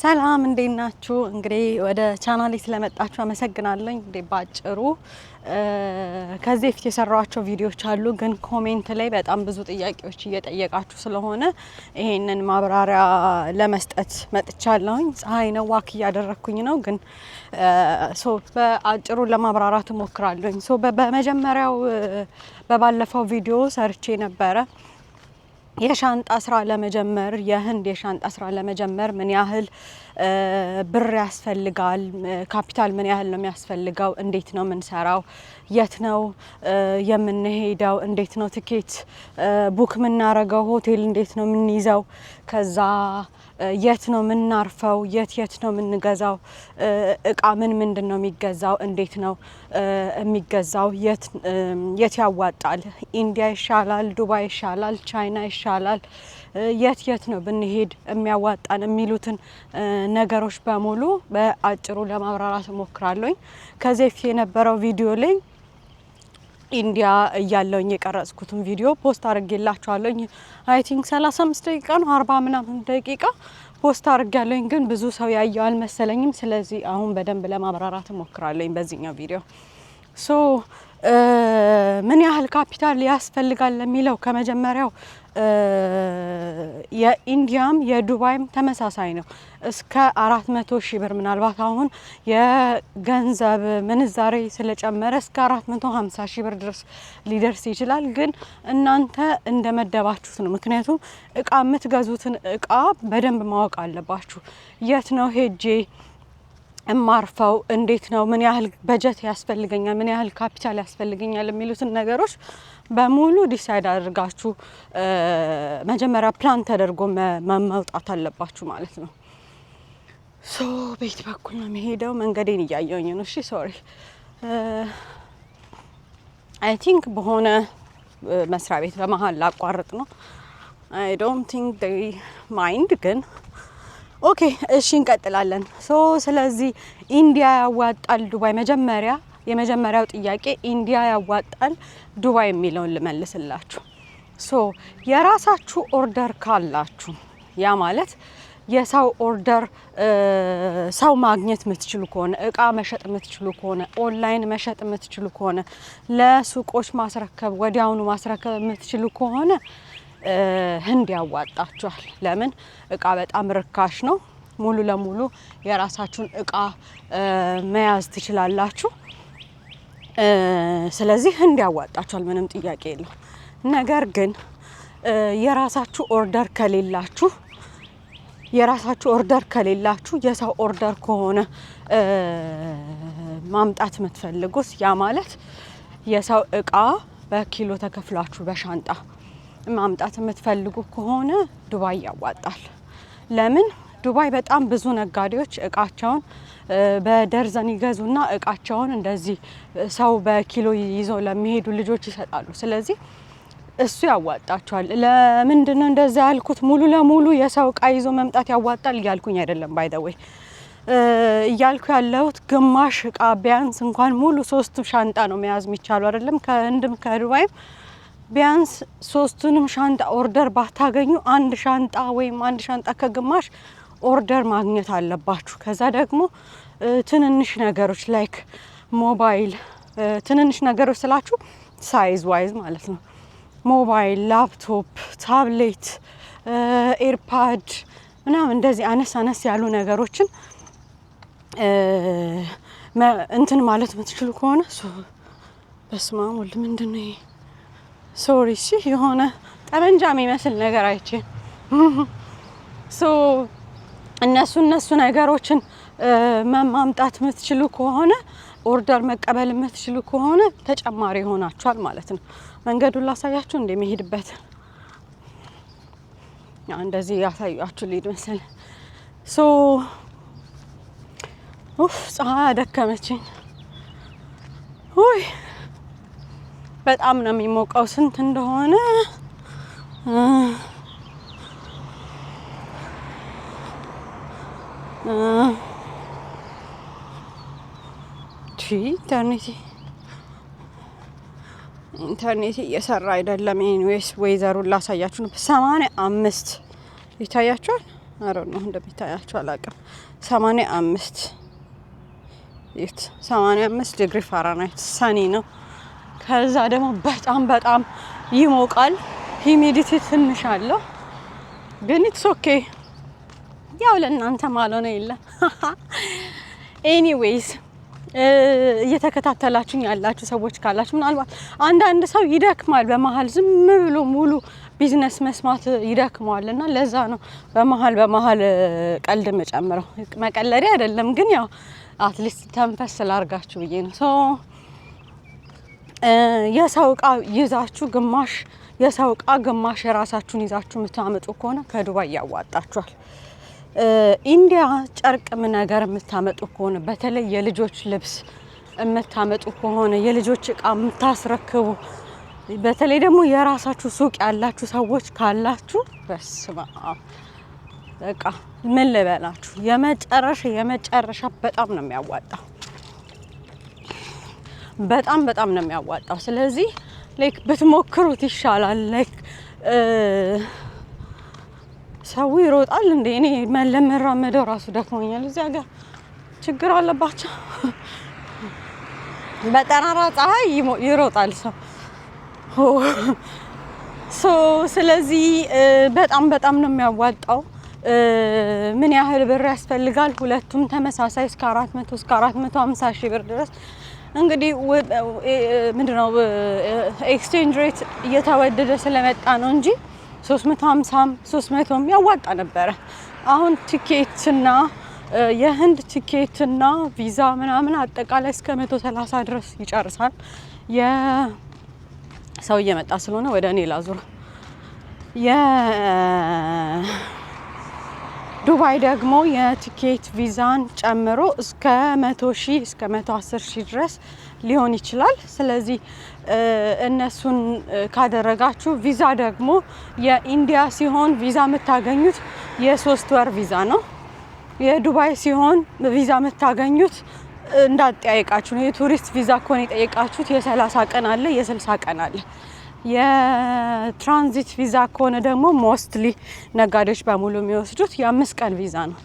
ሰላም እንዴት ናችሁ? እንግዲህ ወደ ቻናሌ ስለመጣችሁ አመሰግናለሁ። እንግዲህ ባጭሩ ከዚህ በፊት የሰራኋቸው ቪዲዮዎች አሉ፣ ግን ኮሜንት ላይ በጣም ብዙ ጥያቄዎች እየጠየቃችሁ ስለሆነ ይሄንን ማብራሪያ ለመስጠት መጥቻለሁኝ። ፀሐይ ነው፣ ዋክ እያደረኩኝ ነው፣ ግን በአጭሩ ለማብራራት እሞክራለሁኝ። በመጀመሪያው በባለፈው ቪዲዮ ሰርቼ ነበረ የሻንጣ ስራ ለመጀመር የህንድ የሻንጣ ስራ ለመጀመር ምን ያህል ብር ያስፈልጋል፣ ካፒታል ምን ያህል ነው የሚያስፈልገው፣ እንዴት ነው የምንሰራው፣ የት ነው የምንሄደው፣ እንዴት ነው ትኬት ቡክ የምናረገው፣ ሆቴል እንዴት ነው የምንይዘው፣ ከዛ የት ነው የምናርፈው፣ የት ነው የምንገዛው፣ እቃ ምንድን ነው የሚገዛው፣ እንዴት ነው የሚገዛው፣ የት ያዋጣል፣ ኢንዲያ ይሻላል፣ ዱባይ ይሻላል፣ ቻይና ይሻላል፣ የት ነው ብንሄድ የሚያዋጣን የሚሉትን ነገሮች በሙሉ በአጭሩ ለማብራራት እሞክራለሁኝ። ከዚህ በፊት የነበረው ቪዲዮ ላይ ኢንዲያ እያለውኝ የቀረጽኩትን ቪዲዮ ፖስት አድርጌላችኋለሁኝ። አይ ቲንክ 35 ደቂቃ ነው 40 ምናምን ደቂቃ ፖስት አድርጌያለሁኝ፣ ግን ብዙ ሰው ያየው አልመሰለኝም። ስለዚህ አሁን በደንብ ለማብራራት እሞክራለሁኝ በዚህኛው ቪዲዮ። ምን ያህል ካፒታል ያስፈልጋል ለሚለው ከመጀመሪያው የኢንዲያም የዱባይም ተመሳሳይ ነው። እስከ 400,000 ብር፣ ምናልባት አሁን የገንዘብ ምንዛሬ ስለጨመረ እስከ 450,000 ብር ድረስ ሊደርስ ይችላል። ግን እናንተ እንደመደባችሁት ነው። ምክንያቱም እቃ የምትገዙትን እቃ በደንብ ማወቅ አለባችሁ። የት ነው ሄጄ እማርፈው፣ እንዴት ነው፣ ምን ያህል በጀት ያስፈልገኛል፣ ምን ያህል ካፒታል ያስፈልገኛል የሚሉትን ነገሮች በሙሉ ዲሳይድ አድርጋችሁ መጀመሪያ ፕላን ተደርጎ መውጣት አለባችሁ ማለት ነው። ቤት በኩል ነው የሚሄደው፣ መንገዴን እያየሁኝ ነው። እሺ ሶሪ። አይ ቲንክ በሆነ መስሪያ ቤት በመሀል ላቋርጥ ነው። አይ ዶንት ቲንክ ዴይ ማይንድ፣ ግን ኦኬ እሺ እንቀጥላለን። ስለዚህ ኢንዲያ ያዋጣል ዱባይ? የመጀመሪያው ጥያቄ ኢንዲያ ያዋጣል ዱባይ የሚለውን ልመልስላችሁ። የራሳችሁ ኦርደር ካላችሁ፣ ያ ማለት የሰው ኦርደር ሰው ማግኘት የምትችሉ ከሆነ፣ እቃ መሸጥ የምትችሉ ከሆነ፣ ኦንላይን መሸጥ የምትችሉ ከሆነ፣ ለሱቆች ማስረከብ ወዲያውኑ ማስረከብ የምትችሉ ከሆነ ህንድ ያዋጣችኋል። ለምን? እቃ በጣም ርካሽ ነው። ሙሉ ለሙሉ የራሳችሁን እቃ መያዝ ትችላላችሁ። ስለዚህ ህንድ ያዋጣችኋል፣ ምንም ጥያቄ የለው። ነገር ግን የራሳችሁ ኦርደር ከሌላችሁ የሰው ኦርደር ከሆነ ማምጣት የምትፈልጉት፣ ያ ማለት የሰው እቃ በኪሎ ተከፍላችሁ በሻንጣ ማምጣት የምትፈልጉ ከሆነ ዱባይ ያዋጣል። ለምን? ዱባይ በጣም ብዙ ነጋዴዎች እቃቸውን በደርዘን ይገዙና እቃቸውን እንደዚህ ሰው በኪሎ ይዘው ለሚሄዱ ልጆች ይሰጣሉ። ስለዚህ እሱ ያዋጣቸዋል። ለምንድን ነው እንደዛ ያልኩት? ሙሉ ለሙሉ የሰው እቃ ይዞ መምጣት ያዋጣል እያልኩኝ አይደለም። ባይ ዘ ዌይ እያልኩ ያለሁት ግማሽ እቃ ቢያንስ እንኳን ሙሉ 3 ሻንጣ ነው መያዝ የሚቻሉ አይደለም። ከህንድም ከዱባይም ቢያንስ 3ቱንም ሻንጣ ኦርደር ባታገኙ አንድ ሻንጣ ወይም አንድ ሻንጣ ከግማሽ ኦርደር ማግኘት አለባችሁ። ከዛ ደግሞ ትንንሽ ነገሮች ላይክ ሞባይል፣ ትንንሽ ነገሮች ስላችሁ ሳይዝ ዋይዝ ማለት ነው። ሞባይል፣ ላፕቶፕ፣ ታብሌት፣ ኤርፓድ ምናምን እንደዚህ አነስ ያሉ ነገሮችን እንትን ማለት የምትችሉ ከሆነ በስመ አብ ወልድ፣ ምንድን ነው ይሄ? ሶሪ እሺ፣ የሆነ ጠመንጃ የሚመስል ነገር አይቼ እነሱ ነገሮችን ማምጣት የምትችሉ ከሆነ፣ ኦርደር መቀበል የምትችሉ ከሆነ ተጨማሪ ይሆናችኋል ማለት ነው። መንገዱን ላሳያችሁ እንደሚሄድበት እንደዚህ ያሳያችሁ ልሂድ መሰለኝ። ፀሐይ አደከመችኝ። በጣም ነው የሚሞቀው። ስንት እንደሆነ ኢንተርኔት እየሰራ አይደለም። ኤኒዌይስ ወይዘሩን ላሳያችሁ ነው። 85 ይታያችኋል። አረ ነው እንደሚታያችሁ አላውቅም 85 ይት 85 ዲግሪ ፋራናይት ሰኒ ነው። ከዛ ደግሞ በጣም በጣም ይሞቃል። ሂሚዲቲ ትንሽ አለው ግን ኢትስ ኦኬ ያው ለእናንተ ማለሆነ የለም። ኤኒዌይስ እየተከታተላችሁኝ ያላችሁ ሰዎች ካላችሁ ምናልባት አንዳንድ ሰው ይደክማል በመሀል ዝም ብሎ ሙሉ ቢዝነስ መስማት ይደክመዋልና ለዛ ነው በመሀል ቀልድ መጨመረው። መቀለዴ አይደለም ግን ያው አትሊስት ተንፈስ ላርጋችሁ ብዬ ነው። ሶ የሰው እቃ ይዛችሁ ግማሽ የሰው እቃ ግማሽ የራሳችሁን ይዛችሁ የምታመጡ ከሆነ ከዱባይ ያዋጣችኋል። ኢንዲያ ጨርቅ ነገር የምታመጡ ከሆነ በተለይ የልጆች ልብስ የምታመጡ ከሆነ የልጆች እቃ የምታስረክቡ በተለይ ደግሞ የራሳችሁ ሱቅ ያላችሁ ሰዎች ካላችሁ በስመ አብ በቃ ምን ልበላችሁ የመጨረሻ በጣም ነው የሚያዋጣው። በጣም ነው የሚያዋጣው። ስለዚህ ላይክ ብትሞክሩት ይሻላል። ላይክ ሰው ይሮጣል እንዴ? እኔ ለመራመደው ራሱ ደክሞኛል። እዚህ ሀገር ችግር አለባቸው። በጠራራ ፀሐይ ይሮጣል ሰው። ስለዚህ በጣም ነው የሚያዋጣው። ምን ያህል ብር ያስፈልጋል? ሁለቱም ተመሳሳይ እስከ 400 እስከ 450 ሺህ ብር ድረስ እንግዲህ ምንድነው ኤክስቼንጅ ሬት እየተወደደ ስለመጣ ነው እንጂ 350 300 ያዋጣ ነበረ። አሁን ቲኬትና የህንድ ቲኬትና ቪዛ ምናምን አጠቃላይ እስከ 130 ድረስ ይጨርሳል። የሰው እየመጣ ስለሆነ ወደ እኔ ላዙር። የዱባይ ደግሞ የቲኬት ቪዛን ጨምሮ እስከ 100,000 እስከ 110,000 ድረስ ሊሆን ይችላል። ስለዚህ እነሱን ካደረጋችሁ ቪዛ ደግሞ የኢንዲያ ሲሆን ቪዛ የምታገኙት የ3 ወር ቪዛ ነው። የዱባይ ሲሆን ቪዛ የምታገኙት እንዳጠያይቃችሁ ነው። የቱሪስት ቪዛ ከሆነ የጠየቃችሁት የ30 ቀን አለ፣ የ60 ቀን አለ። የትራንዚት ቪዛ ከሆነ ደግሞ ሞስትሊ ነጋዴዎች በሙሉ የሚወስዱት የ5 ቀን ቪዛ ነው።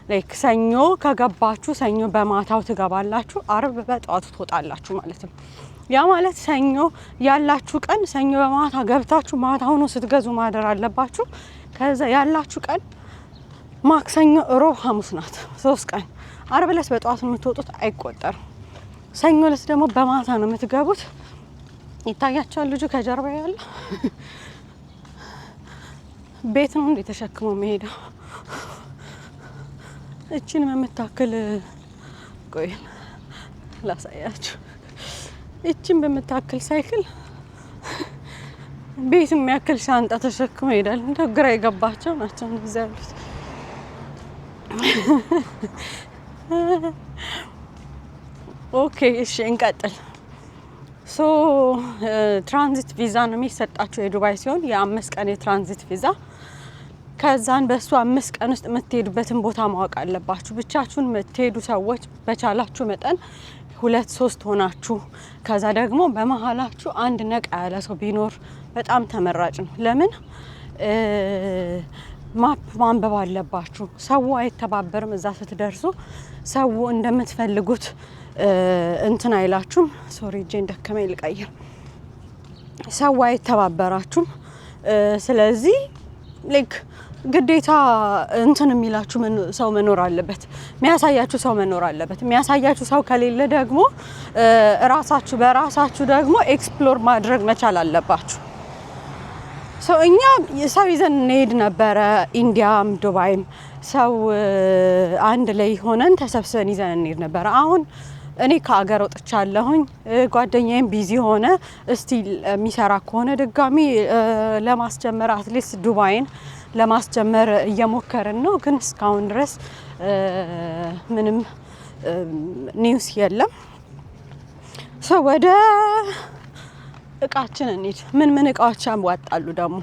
ላይክ ሰኞ ከገባችሁ ሰኞ በማታው ትገባላችሁ፣ አርብ በጠዋቱ ትወጣላችሁ ማለት ነው። ያ ማለት ሰኞ ያላችሁ ቀን ሰኞ በማታ ገብታችሁ ማታውኑ ስትገዙ ማደር አለባችሁ። ከዛ ያላችሁ ቀን ማክሰኞ፣ ሮብ፣ ሐሙስ ናት 3 ቀን። አርብ ዕለት በጠዋቱ የምትወጡት አይቆጠርም። ሰኞ ዕለት ደግሞ በማታ ነው የምትገቡት። ይታያችኋል ልጁ ከጀርባ ያለ ቤት ነው እንዴ ተሸክሞ መሄደው። እቺን የምታክል ቆይ ላሳያችሁ። እቺን በምታክል ሳይክል ቤት የሚያክል ሻንጣ ተሸክሞ ይሄዳል። እንደ ግራ የገባቸው ናቸው እነዚህ ያሉት። ኦኬ እሺ እንቀጥል። ትራንዚት ቪዛ ነው የሚሰጣችሁ የዱባይ ሲሆን የ5 ቀን የትራንዚት ቪዛ። ከዛን በሱ 5 ቀን ውስጥ የምትሄዱበትን ቦታ ማወቅ አለባችሁ። ብቻችሁን የምትሄዱ ሰዎች በቻላችሁ መጠን 2-3 ሆናችሁ፣ ከዛ ደግሞ በመሀላችሁ አንድ ነቃ ያለ ሰው ቢኖር በጣም ተመራጭ ነው። ለምን ማፕ ማንበብ አለባችሁ። ሰው አይተባበርም። እዛ ስትደርሱ ሰው እንደምትፈልጉት እንትን አይላችሁም። ሶሪ እጄን ደከመኝ ልቀይር። ሰው አይተባበራችሁም። ስለዚህ ላይክ ግዴታ እንትን የሚላችሁ ሰው መኖር አለበት፣ የሚያሳያችሁ ሰው መኖር አለበት። የሚያሳያችሁ ሰው ከሌለ ደግሞ በራሳችሁ ደግሞ ኤክስፕሎር ማድረግ መቻል አለባችሁ። እኛ ሰው ይዘን እንሄድ ነበረ፣ ኢንዲያም ዱባይም ሰው አንድ ላይ ሆነን ተሰብስበን ይዘን እንሄድ ነበረ። አሁን እኔ ከአገር ወጥቻለሁኝ፣ ጓደኛዬም ቢዚ ሆነ። እስቲ የሚሰራ ከሆነ ድጋሚ ለማስጀመር አትሊስት ዱባይን ለማስጀመር እየሞከርን ነው። ግን እስካሁን ድረስ ምንም ኒውስ የለም። ወደ እቃችን እንሂድ። ምን እቃዎች ያዋጣሉ ደግሞ?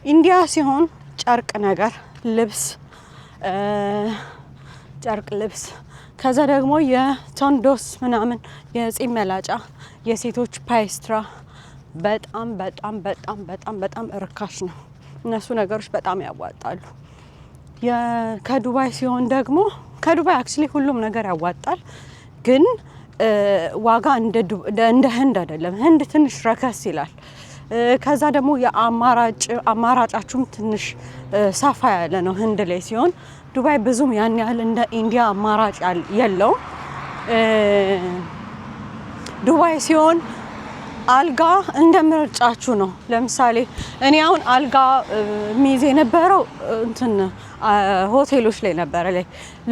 ኢንዲያ ሲሆን ጨርቅ ነገር ልብስ፣ ከዛ ደግሞ የቶንዶስ ምናምን የጺም መላጫ፣ የሴቶች ፓይስትራ በጣም እርካሽ ነው። እነሱ ነገሮች በጣም ያዋጣሉ። ከዱባይ ሲሆን ደግሞ ከዱባይ አክቹሊ ሁሉም ነገር ያዋጣል፣ ግን ዋጋ እንደ ህንድ አይደለም። ህንድ ትንሽ ረከስ ይላል። ከዛ ደግሞ አማራጫችሁም ትንሽ ሰፋ ያለ ነው ህንድ ላይ ሲሆን፣ ዱባይ ብዙም ያን ያህል እንደ ኢንዲያ አማራጭ የለውም። ዱባይ ሲሆን አልጋ እንደ ምርጫችሁ ነው። ለምሳሌ እኔ አሁን አልጋ ሚይዝ የነበረው ሆቴሎች ላይ ነበረ፣ ላይ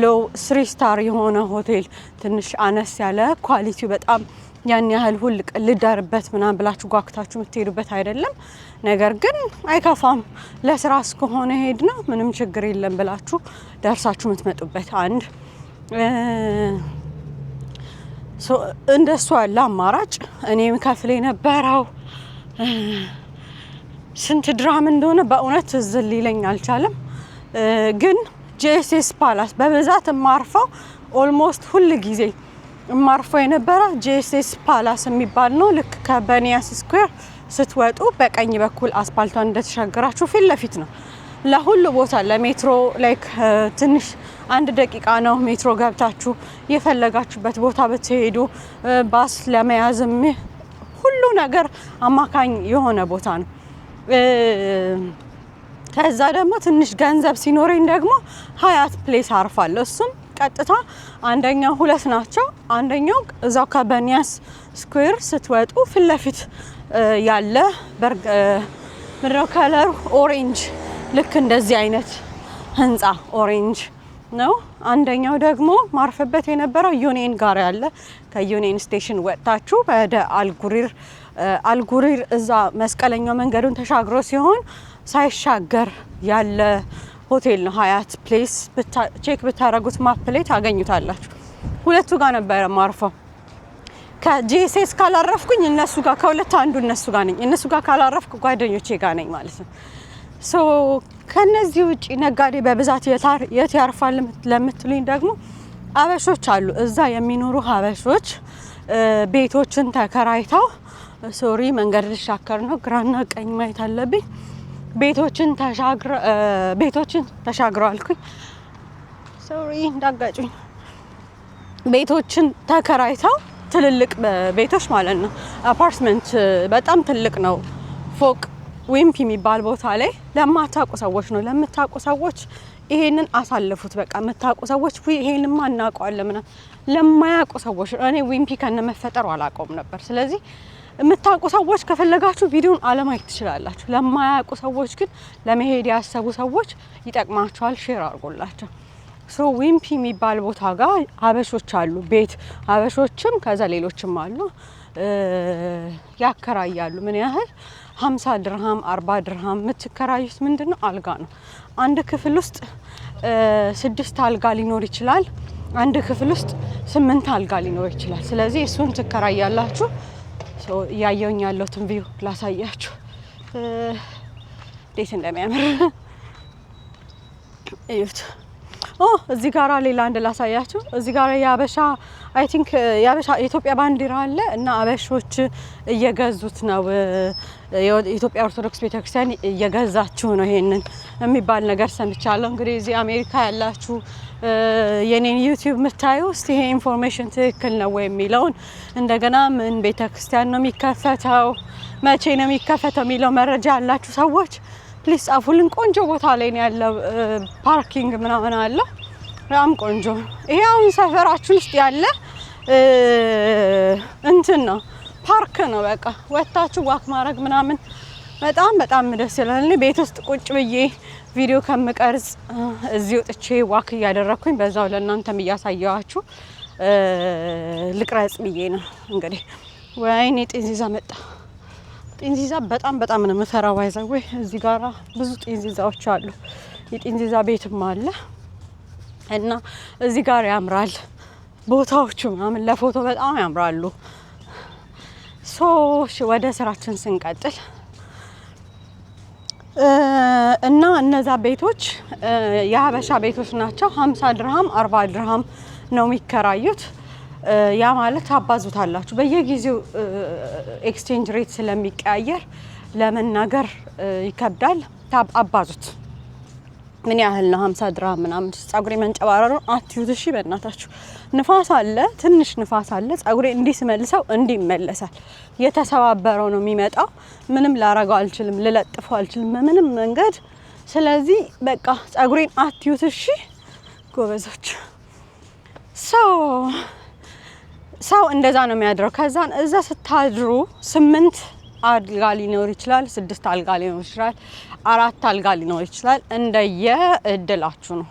ሎው 3 ስታር የሆነ ሆቴል ትንሽ አነስ ያለ ኳሊቲው በጣም ያን ያህል ልደርበት ምናምን ብላችሁ ጓግታችሁ የምትሄዱበት አይደለም። ነገር ግን አይከፋም፣ ለስራ እስከሆነ ሄድ ነው ምንም ችግር የለም ብላችሁ ደርሳችሁ የምትመጡበት አንድ እንደሱ ያለ አማራጭ። እኔም ከፍል የነበረው ስንት ድራም እንደሆነ በእውነት ትዝ ሊለኝ አልቻለም። ግን ጄኤስኤስ ፓላስ በብዛት የማርፈው ኦልሞስት ሁል ጊዜ የማርፈው የነበረ ጄኤስኤስ ፓላስ የሚባል ነው። ልክ ከበኒያስ ስኩዌር ስትወጡ በቀኝ በኩል አስፓልቷን እንደተሻገራችሁ ፊት ለፊት ነው። ለሁሉ ቦታ ለሜትሮ ላይክ ትንሽ 1 ደቂቃ ነው ሜትሮ ገብታችሁ የፈለጋችሁበት ቦታ ብትሄዱ፣ ባስ ለመያዝም ሁሉ ነገር አማካኝ የሆነ ቦታ ነው። ከዛ ደግሞ ትንሽ ገንዘብ ሲኖረኝ ደግሞ ሀያት ፕሌስ አርፋለሁ። እሱም ቀጥታ አንደኛው 2 ናቸው። አንደኛው እዛው ከበኒያስ ስኩዌር ስትወጡ ፊት ለፊት ያለ ምድረው ከለሩ ኦሬንጅ ልክ እንደዚህ አይነት ህንፃ ኦሬንጅ ነው። አንደኛው ደግሞ ማርፈበት የነበረው ዩኒየን ጋር ያለ ከዩኒየን ስቴሽን ወጥታችሁ ወደ አልጉሪር እዛ መስቀለኛው መንገዱን ተሻግሮ ሲሆን ሳይሻገር ያለ ሆቴል ነው። ሀያት ፕሌስ ቼክ ብታረጉት ማፕ ላይ ታገኙታላችሁ። ሁለቱ ጋር ነበረ ማርፈው። ከጄኤስኤስ ካላረፍኩኝ እነሱ ጋር ከሁለት አንዱ እነሱ ጋር ነኝ። እነሱ ጋር ካላረፍኩ ጓደኞቼ ጋር ነኝ ማለት ነው። ከነዚህ ውጪ ነጋዴ በብዛት የት ያርፋል ለምትሉኝ ደግሞ አበሾች አሉ። እዛ የሚኖሩ ሀበሾች ቤቶችን ተከራይተው መንገድ ልሻከር ነው፣ ግራና ቀኝ ማየት አለብኝ። ቤቶችን ተሻግረው አልኩኝ፣ እንዳጋጩኝ። ቤቶችን ተከራይተው ትልልቅ ቤቶች ማለት ነው። አፓርትመንት በጣም ትልቅ ነው፣ ፎቅ ዊምፒ የሚባል ቦታ ላይ ለማታውቁ ሰዎች ነው። ለምታውቁ ሰዎች ይሄንን አሳልፉት። በቃ የምታውቁ ሰዎች ይሄንማ እናውቀዋለን ምናምን። ለማያውቁ ሰዎች እኔ ዊምፒ ከነመፈጠሩ አላውቀውም ነበር። ስለዚህ የምታውቁ ሰዎች ከፈለጋችሁ ቪዲዮን አለማየት ትችላላችሁ። ለማያውቁ ሰዎች ግን ለመሄድ ያሰቡ ሰዎች ይጠቅማቸዋል። ሼር አድርጎላቸው። ዊምፒ የሚባል ቦታ ጋር ሀበሾች አሉ። ቤት ሀበሾችም ከዛ ሌሎችም አሉ፣ ያከራያሉ። ምን ያህል 50 ድርሃም 40 ድርሃም የምትከራዩት ምንድነው? አልጋ ነው። አንድ ክፍል ውስጥ 6 አልጋ ሊኖር ይችላል። አንድ ክፍል ውስጥ 8 አልጋ ሊኖር ይችላል። ስለዚህ እሱን ትከራያላችሁ። እያየሁኝ ያለሁትን ቪው ላሳያችሁ እንዴት እንደሚያምር እዩት። እዚህ ጋራ ሌላ አንድ ላሳያችሁ። እዚህ ጋራ የአበሻ አይ ቲንክ የኢትዮጵያ ባንዲራ አለ እና አበሾች እየገዙት ነው። የኢትዮጵያ ኦርቶዶክስ ቤተክርስቲያን እየገዛችሁ ነው ይሄንን የሚባል ነገር ሰምቻለሁ። እንግዲህ እዚህ አሜሪካ ያላችሁ የኔን ዩቲዩብ የምታዩ እስቲ ይሄ ኢንፎርሜሽን ትክክል ነው ወይ የሚለውን እንደገና ምን ቤተክርስቲያን ነው የሚከፈተው፣ መቼ ነው የሚከፈተው የሚለው መረጃ ያላችሁ ሰዎች ፕሊስ ጻፉልን። ቆንጆ ቦታ ላይ ነው ያለው፣ ፓርኪንግ ምናምን አለ፣ በጣም ቆንጆ። ይሄ አሁን ሰፈራችን ውስጥ ያለ እንትን ነው፣ ፓርክ ነው። በቃ ወጣችሁ ዋክ ማድረግ ምናምን በጣም ደስ ይላል። እኔ ቤት ውስጥ ቁጭ ብዬ ቪዲዮ ከምቀርጽ እዚህ ወጥቼ ዋክ እያደረኩኝ በዛው ለእናንተም እያሳየዋችሁ ልቅረጽ ብዬ ነው። እንግዲህ ወይኔ ጤንዚዛ መጣ። ጤንዚዛ በጣም ነው የምፈራው። ባይዘው እዚህ ጋራ ብዙ ጤንዚዛዎች አሉ። የጤንዚዛ ቤትም አለ እና እዚህ ጋር ያምራል። ቦታዎቹ ምናምን ለፎቶ በጣም ያምራሉ። ወደ ስራችን ስንቀጥል እና እነዛ ቤቶች የሀበሻ ቤቶች ናቸው። 50 ድርሃም 40 ድርሃም ነው የሚከራዩት። ያ ማለት አባዙታላችሁ በየጊዜው ኤክስቼንጅ ሬት ስለሚቀያየር ለመናገር ይከብዳል። አባዙት ምን ያህል ነው 50 ድራም ምናምን ጸጉሬ መንጨባረሩ አትዩት እሺ በእናታችሁ ንፋስ አለ ትንሽ ንፋስ አለ ጸጉሬ እንዲህ ስመልሰው እንዲህ ይመለሳል የተሰባበረው ነው የሚመጣው ምንም ላረጋው አልችልም ልለጥፈው አልችልም ምንም መንገድ ስለዚህ በቃ ጸጉሬን አትዩት እሺ ጎበዞች ሰው እንደዛ ነው የሚያድረው ከዛን እዛ ስታድሩ 8 አልጋ ሊኖር ይችላል 6 አልጋ ሊኖር ይችላል 4 አልጋ ሊኖር ይችላል እንደየ እድላችሁ ነው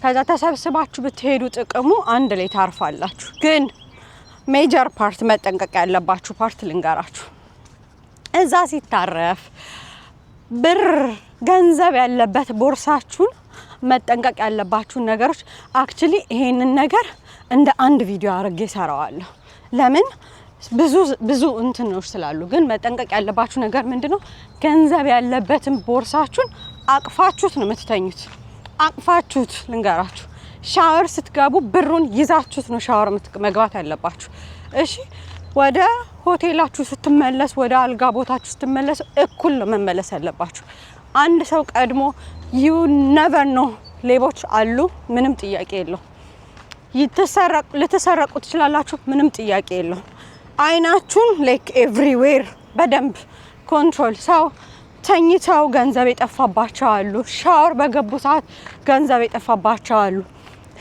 ከዛ ተሰብስባችሁ ብትሄዱ ጥቅሙ አንድ ላይ ታርፋላችሁ ግን ሜጀር ፓርት መጠንቀቅ ያለባችሁ ፓርት ልንገራችሁ እዛ ሲታረፍ ብር ገንዘብ ያለበት ቦርሳችሁን መጠንቀቅ ያለባችሁ ነገሮች አክቹሊ ይሄንን ነገር እንደ አንድ ቪዲዮ አርጌ ሰራዋለሁ ለምን ብዙ እንትኖች ስላሉ ግን መጠንቀቅ ያለባችሁ ነገር ምንድነው ገንዘብ ያለበትን ቦርሳችሁን አቅፋችሁት ነው የምትተኙት አቅፋችሁት ልንገራችሁ ሻወር ስትገቡ ብሩን ይዛችሁት ነው ሻወር መግባት ያለባችሁ እሺ ወደ ሆቴላችሁ ስትመለሱ ወደ አልጋ ቦታችሁ ስትመለሱ እኩል ነው መመለስ ያለባችሁ አንድ ሰው ቀድሞ you never know ሌቦች አሉ ምንም ጥያቄ የለው ልትሰረቁ ትችላላችሁ ምንም ጥያቄ የለው አይናችሁን like everywhere በደንብ ኮንትሮል ሰው ተኝተው ገንዘብ የጠፋባቸው አሉ ሻወር በገቡ ሰዓት ገንዘብ የጠፋባቸው አሉ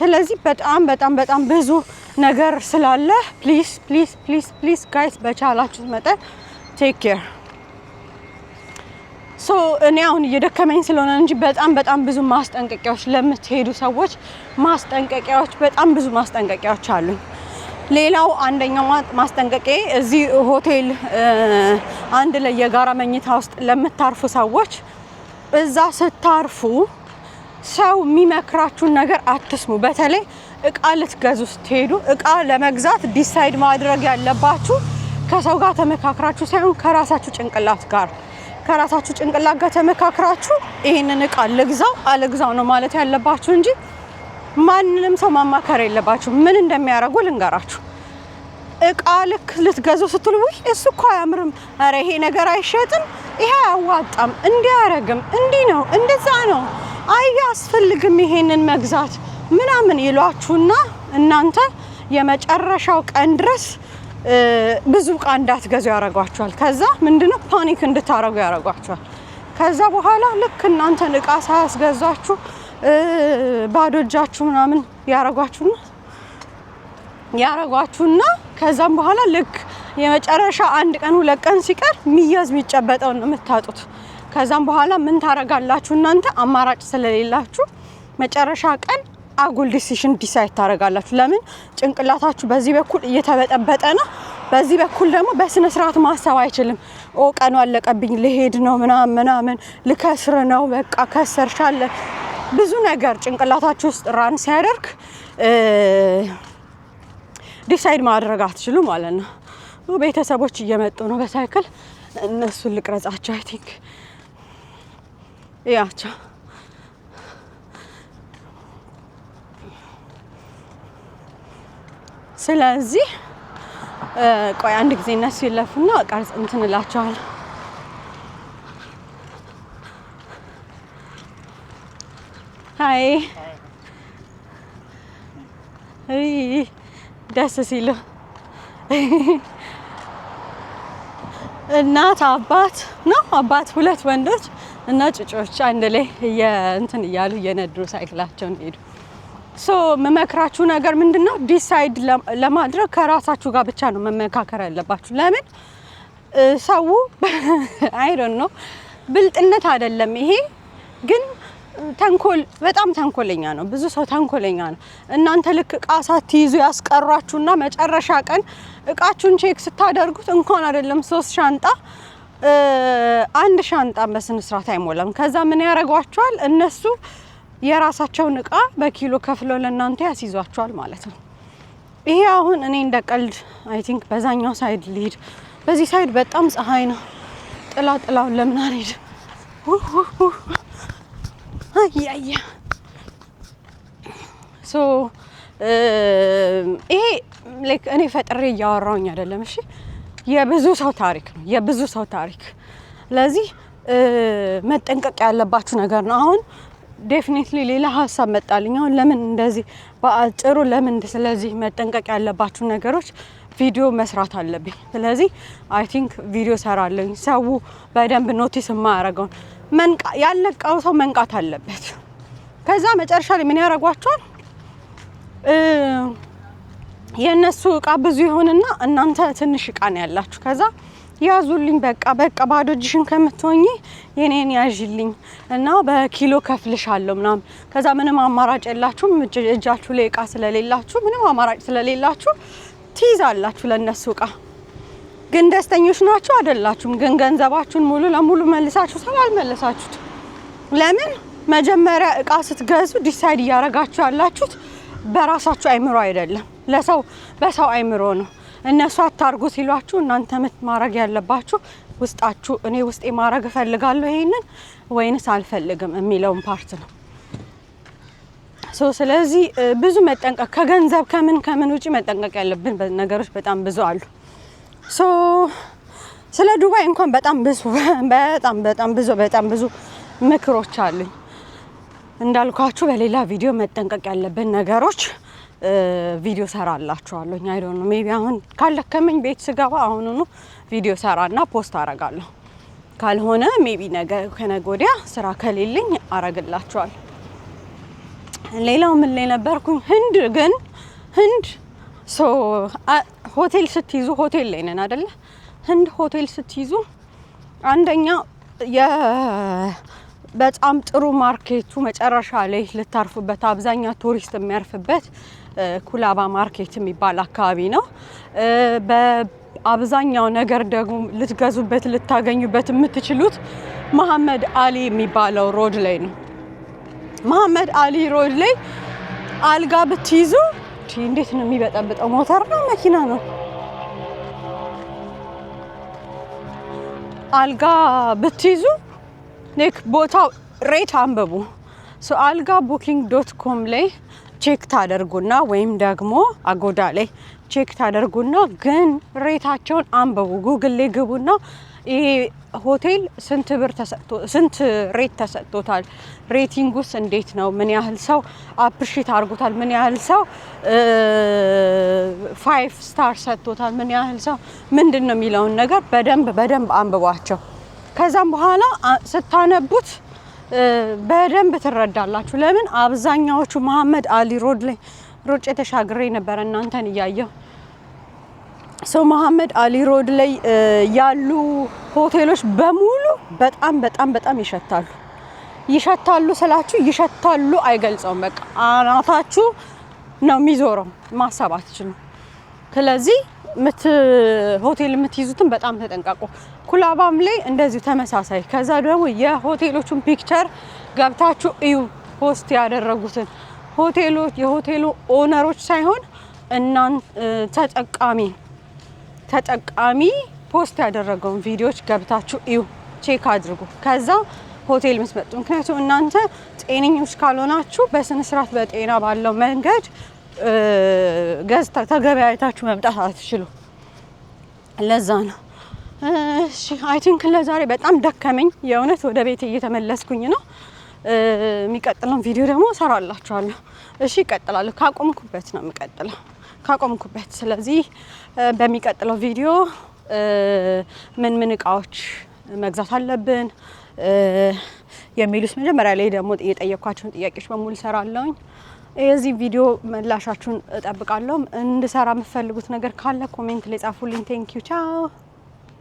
ስለዚህ በጣም ብዙ ነገር ስላለ ፕሊዝ ጋይስ በቻላችሁ መጠን ቴክ ኬር እኔ አሁን እየደከመኝ ስለሆነ እንጂ በጣም ብዙ ማስጠንቀቂያዎች ለምትሄዱ ሰዎች ማስጠንቀቂያዎች በጣም ብዙ ማስጠንቀቂያዎች አሉኝ ሌላው አንደኛው ማስጠንቀቂያ እዚህ ሆቴል አንድ ላይ የጋራ መኝታ ውስጥ ለምታርፉ ሰዎች እዛ ስታርፉ ሰው የሚመክራችሁን ነገር አትስሙ በተለይ እቃ ልትገዙ ስትሄዱ እቃ ለመግዛት ዲሳይድ ማድረግ ያለባችሁ ከሰው ጋር ተመካክራችሁ ሳይሆን ከራሳችሁ ጭንቅላት ጋር ተመካክራችሁ ይሄንን እቃ ልግዛው አልግዛው ነው ማለት ያለባችሁ እንጂ ማንንም ሰው ማማከር የለባችሁ ምን እንደሚያደርጉ ልንገራችሁ እቃ ልትገዙ ስትሉ እሱ እኮ አያምርም አረ ይሄ ነገር አይሸጥም ይሄ አያዋጣም እንዲያረግም እንዲ ነው እንደዛ ነው አያስፈልግም ይሄንን መግዛት ምናምን ይሏችሁና እናንተ የመጨረሻው ቀን ድረስ ብዙ እቃ እንዳትገዙ ያረጋችኋል ከዛ ምንድነው ፓኒክ እንድታረጉ ያረጋችኋል ከዛ በኋላ ልክ እናንተን እቃ ሳያስገዛችሁ ባዶ እጃችሁ ምናምን ያረጋችሁና ከዛም በኋላ ልክ የመጨረሻ አንድ ቀን ሁለት ቀን ሲቀር የሚጨበጠው ነው የምታጡት ከዛም በኋላ ምን ታረጋላችሁ እናንተ አማራጭ ስለሌላችሁ መጨረሻ ቀን አጉል ዲሲሽን ዲሳይድ ታረጋላችሁ ለምን ጭንቅላታችሁ በዚህ በኩል እየተበጠበጠ ነው በዚህ በኩል ደግሞ በስነ ስርዓት ማሰብ አይችልም ቀኑ አለቀብኝ ልሄድ ነው ምናምን ልከስር ነው በቃ ከሰርሻለ ብዙ ነገር ጭንቅላታችሁ ውስጥ ራን ሲያደርግ ዲሳይድ ማድረግ አትችሉ ማለት ነው ቤተሰቦች እየመጡ ነው በሳይክል እነሱን ልቅረጻቸው አይ ቲንክ ያቻ ስለዚህ ቆይ አንድ ጊዜ እነሱ ይለፉና ቀርጽ እንትን እላቸዋለሁ ሃይ ደስ ሲሉ እናት አባት ሁለት ወንዶች እና ጭጮች አንድ ላይ እንትን እያሉ እየነዱ ሳይክላቸውን ሄዱ መመክራችሁ ነገር ምንድነው ዲሳይድ ለማድረግ ከራሳችሁ ጋር ብቻ ነው መመካከር ያለባችሁ ለምን ሰው አይ ዶንት ኖ ብልጥነት አይደለም ይሄ ግን በጣም ተንኮለኛ ነው ብዙ ሰው ተንኮለኛ ነው እናንተ ልክ እቃ ሳትይዙ ያስቀሯችሁና መጨረሻ ቀን እቃችሁን ቼክ ስታደርጉት እንኳን አይደለም 3 ሻንጣ አንድ ሻንጣ በስነ ስርዓት አይሞላም ከዛ ምን ያረጋችኋል እነሱ የራሳቸውን እቃ በኪሎ ከፍለው ለእናንተ ያስይዟቸዋል ማለት ነው ይሄ አሁን እኔ እንደቀልድ አይ ቲንክ በዛኛው ሳይድ ሊድ በዚህ ሳይድ በጣም ፀሐይ ነው ጥላው ለምን አልሄድ አያያ ይሄ ላይክ እኔ ፈጥሬ እያወራሁኝ አይደለም እሺ የብዙ ሰው ታሪክ ለዚህ መጠንቀቅ ያለባችሁ ነገር ነው አሁን ዴፊኒትሊ ሌላ ሀሳብ መጣልኝ። አሁን ለምን እንደዚህ በአጭሩ ለምን ስለዚህ መጠንቀቅ ያለባችሁ ነገሮች ቪዲዮ መስራት አለብኝ። ስለዚህ አይ ቲንክ ቪዲዮ ሰራለኝ። ሰው በደንብ ኖቲስ የማያደርገውን ያለቀው ሰው መንቃት አለበት። ከዛ መጨረሻ ላይ ምን ያደርጓቸዋል? የእነሱ እቃ ብዙ ይሆንና እናንተ ትንሽ እቃ ነው ያላችሁ። ከዛ ያዙልኝ በቃ ባዶ እጅሽን ከምትሆኚ የኔን ያዥልኝ እና በኪሎ ከፍልሻለሁ ምናምን። ከዛ ምንም አማራጭ የላችሁም። እጃችሁ ላይ እቃ ስለሌላችሁ ምንም አማራጭ ስለሌላችሁ ትይዛላችሁ ለነሱ እቃ። ግን ደስተኞች ናችሁ አይደላችሁም። ግን ገንዘባችሁን ሙሉ ለሙሉ መልሳችሁ ስላልመለሳችሁት ለምን መጀመሪያ እቃ ስትገዙ ዲሳይድ እያደረጋችሁ ያላችሁት በራሳችሁ አይምሮ አይደለም፣ በሰው አይምሮ ነው። እነሱ አታርጉ ሲሏችሁ እናንተ ማድረግ ያለባችሁ ውስጣችሁ እኔ ውስጤ ማድረግ እፈልጋለሁ ይሄንን ወይንስ አልፈልግም የሚለውን ፓርት ነው። ስለዚህ ብዙ መጠንቀቅ ከገንዘብ ከምን ውጪ መጠንቀቅ ያለብን ነገሮች በጣም ብዙ አሉ። ስለ ዱባይ እንኳን በጣም ብዙ ምክሮች አሉኝ። እንዳልኳችሁ በሌላ ቪዲዮ መጠንቀቅ ያለብን ነገሮች ቪዲዮ ሰራላችኋለሁ። አይ ዶንት ኖ ሜቢ አሁን ካለከመኝ ቤት ስገባ አሁኑኑ ቪዲዮ ሰራና ፖስት አረጋለሁ። ካልሆነ ሜቢ ከነገ ወዲያ ስራ ከሌለኝ አረግላችኋለሁ። ሌላው ምን ላይ ነበርኩኝ? ህንድ ሆቴል ስትይዙ ሆቴል ላይ ነን አይደለ? ህንድ ሆቴል ስትይዙ አንደኛ በጣም ጥሩ ማርኬቱ መጨረሻ ላይ ልታርፉበት አብዛኛው ቱሪስት የሚያርፍበት ኩላባ ማርኬት የሚባል አካባቢ ነው። በአብዛኛው ነገር ደግሞ ልትገዙበት ልታገኙበት የምትችሉት መሐመድ አሊ የሚባለው ሮድ ላይ ነው። መሐመድ አሊ ሮድ ላይ አልጋ ብትይዙ እንዴት ነው የሚበጠብጠው? ሞተር ነው መኪና ነው? አልጋ ብትይዙ ቦታው ሬት አንብቡ። አልጋ booking.com ላይ ቼክ ታደርጉና ወይም ደግሞ አጎዳ ላይ ቼክ ታደርጉና ግን ሬታቸውን አንብቡ። ጉግል ላይ ግቡና ይሄ ሆቴል ስንት ሬት ተሰጥቶታል፣ ሬቲንጉስ እንዴት ነው፣ ምን ያህል ሰው አፕሪሺየት አድርጎታል፣ ምን ያህል ሰው 5 ስታር ሰጥቶታል፣ ምን ያህል ሰው ምንድን ነው የሚለውን ነገር በደንብ አንብቧቸው። ከዛም በኋላ ስታነቡት በደንብ ትረዳላችሁ። ለምን አብዛኛዎቹ መሐመድ አሊ ሮድ ላይ ሮጬ ተሻግሬ ነበር እናንተን እያየሁ። መሐመድ አሊ ሮድ ላይ ያሉ ሆቴሎች በሙሉ በጣም ይሸታሉ ስላችሁ ይሸታሉ አይገልጸውም። በቃ አናታችሁ ነው የሚዞረው፣ ማሰብ አትችሉም። ስለዚህ ሆቴል የምትይዙትን በጣም ተጠንቀቁ። ኩላባም ላይ እንደዚሁ ተመሳሳይ። ከዛ ደግሞ የሆቴሎቹን ፒክቸር ገብታችሁ እዩ። ፖስት ያደረጉትን የሆቴሉ ኦነሮች ሳይሆን ተጠቃሚ ፖስት ያደረገውን ቪዲዮዎች ገብታችሁ እዩ፣ ቼክ አድርጉ። ከዛ ሆቴል መስመጡ። ምክንያቱም እናንተ ጤነኞች ካልሆናችሁ በስነ ስርዓት በጤና ባለው መንገድ ተገበያይታችሁ መምጣት አትችሉ። ለዛ ነው። እሺ አይ ቲንክ ለዛሬ በጣም ደከመኝ የእውነት። ወደ ቤት እየተመለስኩኝ ነው። የሚቀጥለውን ቪዲዮ ደግሞ ሰራላችኋለሁ። እሺ እቀጥላለሁ። ካቆምኩበት ነው የምቀጥለው፣ ካቆምኩበት። ስለዚህ በሚቀጥለው ቪዲዮ ምን እቃዎች መግዛት አለብን የሚሉት መጀመሪያ ላይ ደግሞ የጠየኳቸውን ጥያቄዎች በሙሉ ሰራለሁኝ። የዚህ ቪዲዮ ምላሻችሁን እጠብቃለሁ። እንድሰራ የምትፈልጉት ነገር ካለ ኮሜንት ላይ ጻፉልኝ። ቴንክ ዩ ቻው።